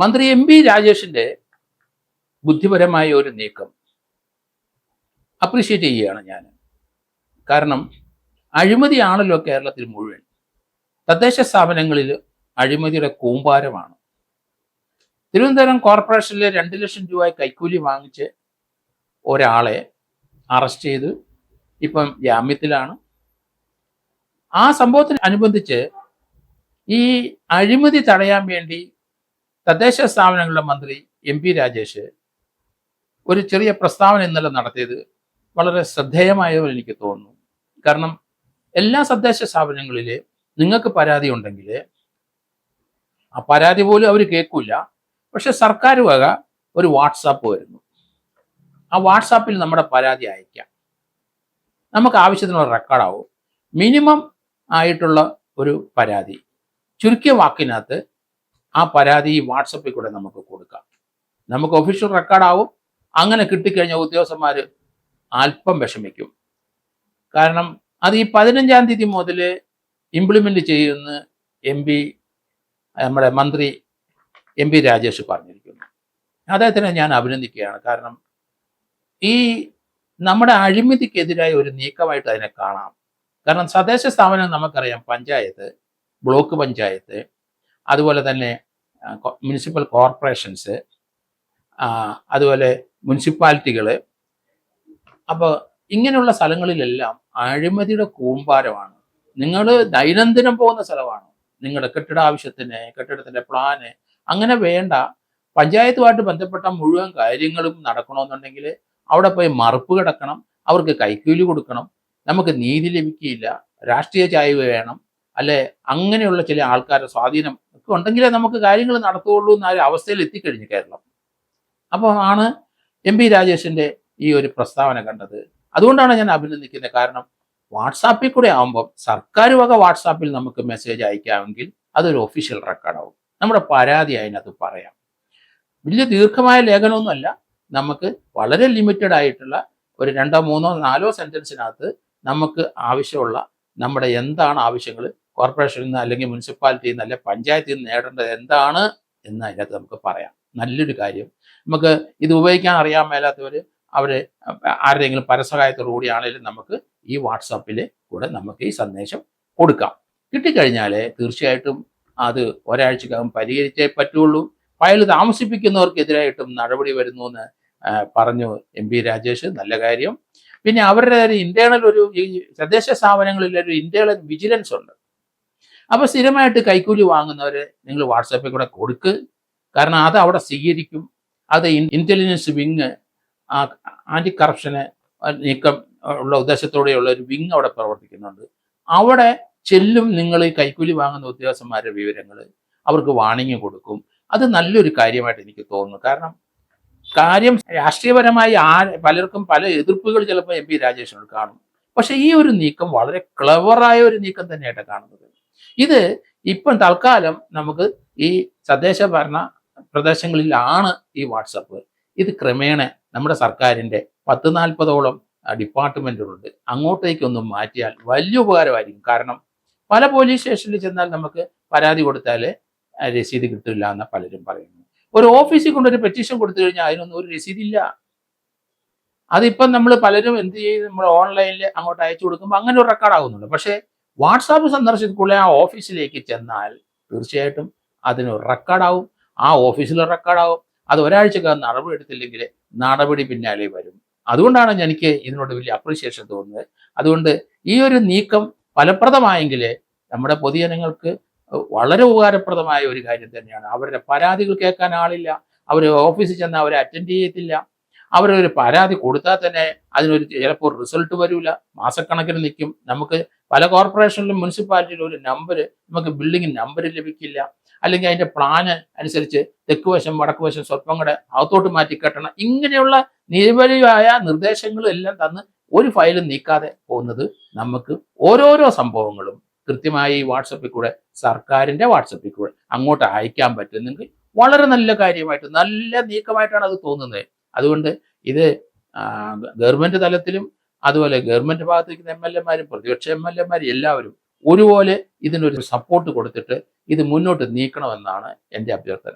മന്ത്രി MP രാജേഷിന്റെ ബുദ്ധിപരമായ ഒരു നീക്കം അപ്രീഷിയേറ്റ് ചെയ്യുകയാണ് ഞാൻ. കാരണം അഴിമതിയാണല്ലോ കേരളത്തിൽ മുഴുവൻ. തദ്ദേശ സ്ഥാപനങ്ങളിൽ അഴിമതിയുടെ കൂമ്പാരമാണ്. തിരുവനന്തപുരം കോർപ്പറേഷനിലെ 2 ലക്ഷം രൂപ കൈക്കൂലി വാങ്ങിച്ച് ഒരാളെ അറസ്റ്റ് ചെയ്ത് ഇപ്പം ജാമ്യത്തിലാണ്. ആ സംഭവത്തിന് അനുബന്ധിച്ച് ഈ അഴിമതി തടയാൻ വേണ്ടി തദ്ദേശ സ്ഥാപനങ്ങളുടെ മന്ത്രി MP രാജേഷ് ഒരു ചെറിയ പ്രസ്താവന ഇന്നലെ നടത്തിയത് വളരെ ശ്രദ്ധേയമായതെന്ന് എനിക്ക് തോന്നുന്നു. കാരണം എല്ലാ തദ്ദേശ സ്ഥാപനങ്ങളിൽ നിങ്ങൾക്ക് പരാതി ഉണ്ടെങ്കിൽ ആ പരാതി പോലും അവർ കേൾക്കില്ല. പക്ഷെ സർക്കാർ വക ഒരു വാട്സാപ്പ് വരുന്നു. ആ വാട്സാപ്പിൽ നമ്മുടെ പരാതി അയക്കാം. നമുക്ക് ആവശ്യത്തിനുള്ള റെക്കോർഡാവും. മിനിമം ആയിട്ടുള്ള ഒരു പരാതി ചുരുക്കിയ വാക്കിനകത്ത് ആ പരാതി ഈ വാട്സപ്പിൽ കൂടെ നമുക്ക് കൊടുക്കാം. നമുക്ക് ഒഫീഷ്യൽ റെക്കോർഡാവും. അങ്ങനെ കിട്ടിക്കഴിഞ്ഞാൽ ഉദ്യോഗസ്ഥന്മാർ അല്പം വിഷമിക്കും. കാരണം അത് ഈ 15-ാം തീയതി മുതൽ ഇംപ്ലിമെന്റ് ചെയ്യുമെന്ന് നമ്മുടെ മന്ത്രി MP രാജേഷ് പറഞ്ഞിരിക്കുന്നു. അദ്ദേഹത്തിനെ ഞാൻ അഭിനന്ദിക്കുകയാണ്. കാരണം ഈ നമ്മുടെ അഴിമതിക്കെതിരായ ഒരു നീക്കമായിട്ട് അതിനെ കാണാം. കാരണം തദ്ദേശ സ്ഥാപനം നമുക്കറിയാം, പഞ്ചായത്ത്, ബ്ലോക്ക് പഞ്ചായത്ത്, അതുപോലെ തന്നെ മുനിസിപ്പൽ കോർപ്പറേഷൻസ്, അതുപോലെ മുനിസിപ്പാലിറ്റികൾ. അപ്പോൾ ഇങ്ങനെയുള്ള സ്ഥലങ്ങളിലെല്ലാം അഴിമതിയുടെ കൂമ്പാരമാണ്. നിങ്ങൾ ദൈനംദിനം പോകുന്ന സ്ഥലമാണ്. നിങ്ങളുടെ കെട്ടിട ആവശ്യത്തിന്, കെട്ടിടത്തിൻ്റെ പ്ലാന്, അങ്ങനെ വേണ്ട പഞ്ചായത്തുമായിട്ട് ബന്ധപ്പെട്ട മുഴുവൻ കാര്യങ്ങളും നടക്കണമെന്നുണ്ടെങ്കിൽ അവിടെ പോയി മറുപ്പ് കിടക്കണം, അവർക്ക് കൈക്കൂലി കൊടുക്കണം, നമുക്ക് നീതി ലഭിക്കില്ല, രാഷ്ട്രീയ ചായ്വ് വേണം, അല്ലെ അങ്ങനെയുള്ള ചില ആൾക്കാരുടെ സ്വാധീനം ഒക്കെ ഉണ്ടെങ്കിലേ നമുക്ക് കാര്യങ്ങൾ നടത്തുകയുള്ളൂ എന്ന ഒരു അവസ്ഥയിൽ എത്തിക്കഴിഞ്ഞു കേരളം. അപ്പോൾ ആണ് MP രാജേഷിൻ്റെ ഈ ഒരു പ്രസ്താവന കണ്ടത്. അതുകൊണ്ടാണ് ഞാൻ അഭിനന്ദിക്കുന്നത്. കാരണം വാട്സാപ്പിൽ കൂടെ ആകുമ്പം സർക്കാർ വക വാട്സാപ്പിൽ നമുക്ക് മെസ്സേജ് അയക്കാമെങ്കിൽ അതൊരു ഒഫീഷ്യൽ റെക്കോർഡാവും. നമ്മുടെ പരാതി അതിനകത്ത് പറയാം. വലിയ ദീർഘമായ ലേഖനമൊന്നുമല്ല, നമുക്ക് വളരെ ലിമിറ്റഡ് ആയിട്ടുള്ള ഒരു 2, 3, 4 സെൻറ്റൻസിനകത്ത് നമുക്ക് ആവശ്യമുള്ള നമ്മുടെ എന്താണ് ആവശ്യങ്ങൾ കോർപ്പറേഷനിൽ നിന്ന് അല്ലെങ്കിൽ മുനിസിപ്പാലിറ്റിയിൽ നിന്ന് അല്ലെങ്കിൽ പഞ്ചായത്തിൽ നിന്ന് നേടേണ്ടത് എന്താണ് എന്ന് അതിനകത്ത് നമുക്ക് പറയാം. നല്ലൊരു കാര്യം. നമുക്ക് ഇത് ഉപയോഗിക്കാൻ അറിയാൻ മേലാത്തവർ അവർ ആരുടെയെങ്കിലും പരസഹായത്തോടു കൂടിയാണെങ്കിലും നമുക്ക് ഈ വാട്സാപ്പിൽ കൂടെ നമുക്ക് ഈ സന്ദേശം കൊടുക്കാം. കിട്ടിക്കഴിഞ്ഞാൽ തീർച്ചയായിട്ടും അത് ഒരാഴ്ചക്കകം പരിഹരിച്ചേ പറ്റുള്ളൂ. ഫയൽ താമസിപ്പിക്കുന്നവർക്കെതിരായിട്ടും നടപടി വരുന്നു എന്ന് പറഞ്ഞു MP രാജേഷ്. നല്ല കാര്യം. പിന്നെ അവരുടെ ഒരു ഇന്റേണൽ ഈ തദ്ദേശ സ്ഥാപനങ്ങളിൽ ഒരു ഇന്റേണൽ വിജിലൻസ് ഉണ്ട്. അപ്പോൾ സ്ഥിരമായിട്ട് കൈക്കൂലി വാങ്ങുന്നവരെ നിങ്ങൾ വാട്സാപ്പിൽ കൂടെ കൊടുക്ക്. കാരണം അത് അവിടെ സ്വീകരിക്കും. അത് ഇന്റലിജൻസ് വിങ്, ആന്റി കറപ്ഷന് നീക്കം ഉള്ള ഉദ്ദേശത്തോടെയുള്ള ഒരു വിങ് അവിടെ പ്രവർത്തിക്കുന്നുണ്ട്. അവിടെ ചെല്ലും നിങ്ങൾ ഈ കൈക്കൂലി വാങ്ങുന്ന ഉദ്യോഗസ്ഥന്മാരുടെ വിവരങ്ങൾ, അവർക്ക് വാണിംഗ് കൊടുക്കും. അത് നല്ലൊരു കാര്യമായിട്ട് എനിക്ക് തോന്നുന്നു. കാരണം കാര്യം രാഷ്ട്രീയപരമായി പലർക്കും പല എതിർപ്പുകൾ ചിലപ്പോൾ MP രാജേഷിനോട് കാണും. പക്ഷെ ഈ ഒരു നീക്കം വളരെ ക്ലവറായ ഒരു നീക്കം തന്നെയായിട്ട് കാണുന്നത്. ഇത് ഇപ്പം തൽക്കാലം നമുക്ക് ഈ തദ്ദേശ ഭരണ പ്രദേശങ്ങളിലാണ് ഈ വാട്സപ്പ്. ഇത് ക്രമേണ നമ്മുടെ സർക്കാരിൻ്റെ 10-40ഓളം ഡിപ്പാർട്ട്മെൻറ്റുകളുണ്ട്, അങ്ങോട്ടേക്കൊന്നും മാറ്റിയാൽ വലിയ ഉപകാരമായിരിക്കും. കാരണം പല പോലീസ് സ്റ്റേഷനിൽ ചെന്നാൽ നമുക്ക് പരാതി കൊടുത്താൽ രസീത് കിട്ടില്ല എന്ന് പലരും പറയുന്നു. ഒരു ഓഫീസിൽ കൊണ്ടൊരു പെറ്റീഷൻ കൊടുത്തു കഴിഞ്ഞാൽ അതിനൊന്നും ഒരു രസീതില്ല. അതിപ്പം നമ്മൾ പലരും എന്ത് ചെയ്യും, നമ്മൾ ഓൺലൈനിൽ അങ്ങോട്ട് അയച്ചു കൊടുക്കുമ്പോൾ അങ്ങനെ ഒരു റെക്കോർഡ് ആകുന്നുണ്ട്. പക്ഷേ വാട്സാപ്പ് സന്ദർശിക്കുള്ള ആ ഓഫീസിലേക്ക് ചെന്നാൽ തീർച്ചയായിട്ടും അതിനൊരു റെക്കോർഡാവും. ആ ഓഫീസിൽ റെക്കോർഡാവും. അത് ഒരാഴ്ചക്കകം നടപടി എടുത്തില്ലെങ്കിൽ നടപടി പിന്നാലെ വരും. അതുകൊണ്ടാണ് എനിക്ക് ഇതിനോട് വലിയ അപ്രീഷിയേഷൻ തോന്നുന്നത്. അതുകൊണ്ട് ഈ ഒരു നീക്കം ഫലപ്രദമായെങ്കിൽ നമ്മുടെ പൊതുജനങ്ങൾക്ക് വളരെ ഉപകാരപ്രദമായ ഒരു കാര്യം തന്നെയാണ്. അവരുടെ പരാതികൾ കേൾക്കാൻ ആളില്ല. അവർ ഓഫീസിൽ ചെന്നാൽ അവരെ അറ്റൻഡ് ചെയ്യത്തില്ല. അവരൊരു പരാതി കൊടുത്താൽ തന്നെ അതിനൊരു ചിലപ്പോൾ റിസൾട്ട് വരില്ല, മാസക്കണക്കിന് നിൽക്കും. നമുക്ക് പല കോർപ്പറേഷനിലും മുനിസിപ്പാലിറ്റിയിലും ഒരു നമ്പർ, നമുക്ക് ബിൽഡിംഗ് നമ്പർ ലഭിക്കില്ല. അല്ലെങ്കിൽ അതിൻ്റെ പ്ലാന് അനുസരിച്ച് തെക്ക് വശം വടക്ക് വശം സ്വല്പം കൂടെ അകത്തോട്ട് മാറ്റി കെട്ടണം. ഇങ്ങനെയുള്ള നിരവധിയായ നിർദ്ദേശങ്ങളും എല്ലാം തന്ന് ഒരു ഫയലും നീക്കാതെ പോകുന്നത് നമുക്ക് ഓരോരോ സംഭവങ്ങളും കൃത്യമായി വാട്സപ്പിൽ കൂടെ, സർക്കാരിൻ്റെ വാട്സപ്പിൽ കൂടെ അങ്ങോട്ട് അയക്കാൻ പറ്റുന്നെങ്കിൽ വളരെ നല്ല കാര്യമായിട്ട്, നല്ല നീക്കമായിട്ടാണ് അത് തോന്നുന്നത്. അതുകൊണ്ട് ഇത് ഗവൺമെൻറ് തലത്തിലും അതുപോലെ ഗവൺമെൻറ് ഭാഗത്തേക്ക് MLA-മാരും പ്രതിപക്ഷ MLA-മാരും എല്ലാവരും ഒരുപോലെ ഇതിനൊരു സപ്പോർട്ട് കൊടുത്തിട്ട് ഇത് മുന്നോട്ട് നീക്കണമെന്നാണ് എൻ്റെ അഭ്യർത്ഥന.